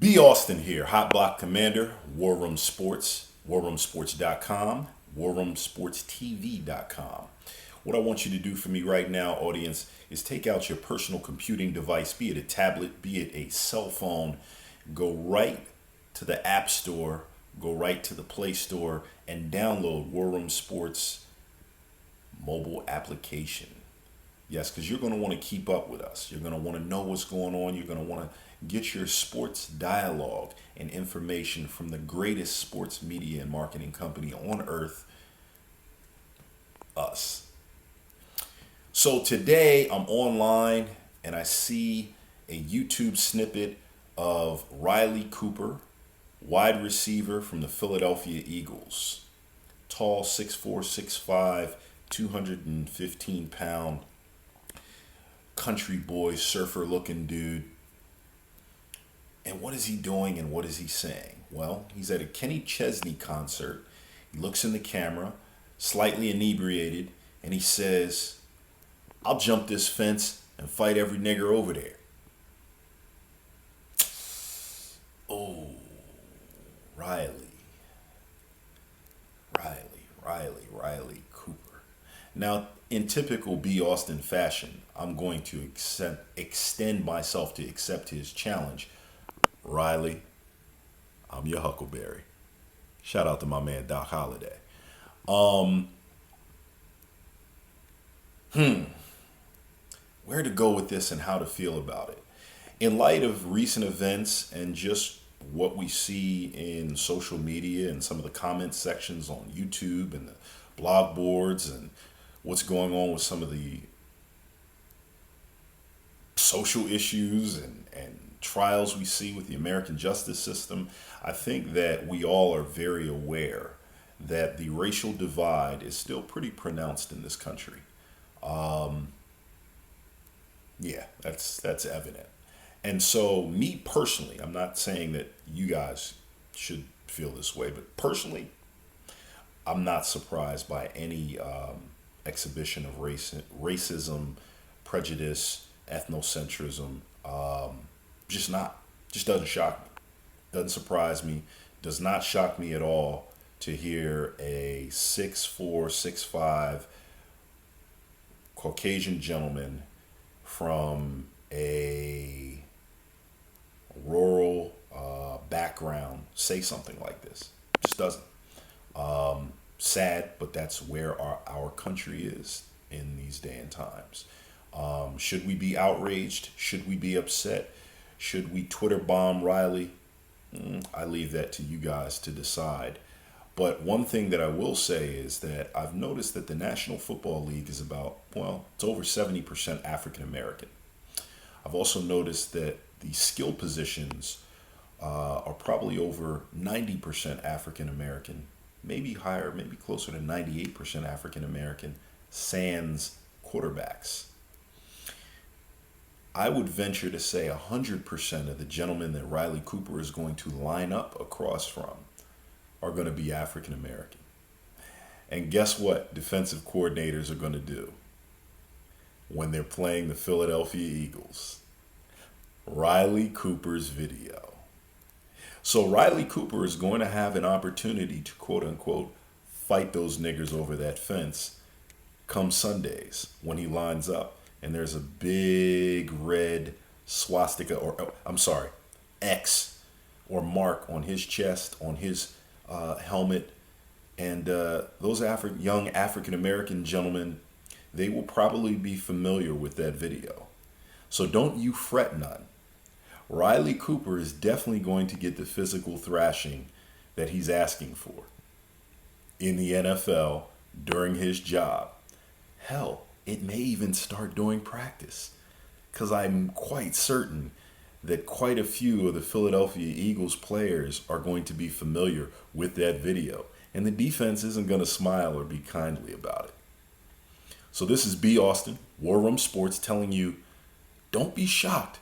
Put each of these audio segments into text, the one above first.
B. Austin here, Hot Block Commander, War Room Sports, warroomsports.com, warroomsportstv.com. What I want you to do for me right now, audience, is take out your personal computing device, be it a tablet, be it a cell phone, go right to the App Store, go right to the Play Store, and download War Room Sports mobile application. Yes, because you're going to want to keep up with us. You're going to want to know what's going on. You're going to want to get your sports dialogue and information from the greatest sports media and marketing company on earth, us. So today I'm online and I see a YouTube snippet of Riley Cooper, wide receiver from the Philadelphia Eagles. Tall, 6'4", 6'5", 215-pound country boy, surfer looking dude. And what is he doing and what is he saying? Well, he's at a Kenny Chesney concert. He looks in the camera, slightly inebriated, and he says, "I'll jump this fence and fight every nigger over there." Oh, Riley. Riley Cooper. Now, in typical B. Austin fashion, I'm going to extend myself to accept his challenge. Riley, I'm your Huckleberry. Shout out to my man Doc Holliday. Where to go with this and how to feel about it? In light of recent events and just what we see in social media and some of the comment sections on YouTube and the blog boards and what's going on with some of the social issues and trials we see with the American justice system, I think that we all are very aware that the racial divide is still pretty pronounced in this country. Yeah, that's evident. And so, me personally, I'm not saying that you guys should feel this way, but personally, I'm not surprised by any exhibition of racism, prejudice, ethnocentrism. Just not. Just doesn't shock me. Doesn't surprise me. Does not shock me at all to hear a 6'4", 6'5" Caucasian gentleman from a rural background say something like this. Just doesn't. Sad, but that's where our country is in these day and times. Should we be outraged? Should we be upset? Should we Twitter bomb Riley? I leave that to you guys to decide. But one thing that I will say is that I've noticed that the National Football League is about, well, it's over 70% African American. I've also noticed that the skill positions are probably over 90% African American, maybe higher, maybe closer to 98% African American, sans quarterbacks. I would venture to say 100% of the gentlemen that Riley Cooper is going to line up across from are going to be African American. And guess what defensive coordinators are going to do when they're playing the Philadelphia Eagles? Riley Cooper's video. So Riley Cooper is going to have an opportunity to, quote unquote, fight those niggers over that fence come Sundays when he lines up. And there's a big red swastika, or I'm sorry, X or mark on his chest, on his helmet. And those young African American gentlemen, they will probably be familiar with that video. So don't you fret none. Riley Cooper is definitely going to get the physical thrashing that he's asking for in the NFL during his job. Hell, it may even start during practice, because I'm quite certain that quite a few of the Philadelphia Eagles players are going to be familiar with that video, and the defense isn't going to smile or be kindly about it. So this is B. Austin, War Room Sports, telling you, don't be shocked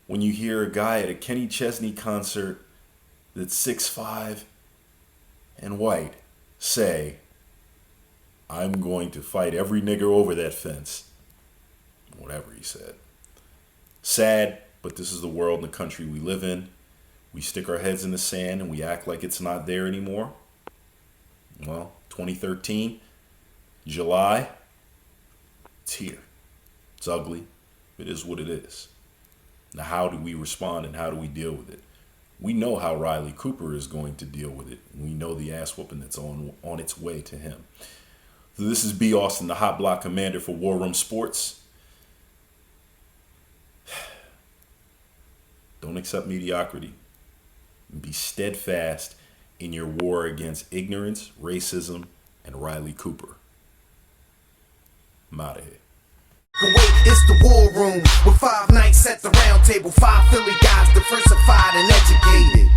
when you hear a guy at a Kenny Chesney concert that's 6'5" and white say, "I'm going to fight every nigger over that fence." Whatever he said. Sad, but this is the world and the country we live in. We stick our heads in the sand and we act like it's not there anymore. Well, 2013, July, it's here. It's ugly. It is what it is. Now, how do we respond and how do we deal with it? We know how Riley Cooper is going to deal with it. We know the ass whooping that's on its way to him. So this is B. Austin, the Hot Block Commander for War Room Sports. Don't accept mediocrity. Be steadfast in your war against ignorance, racism, and Riley Cooper. I'm out of here. Kuwait is the war room with 5 nights at the round table. 5 Philly guys diversified and educated.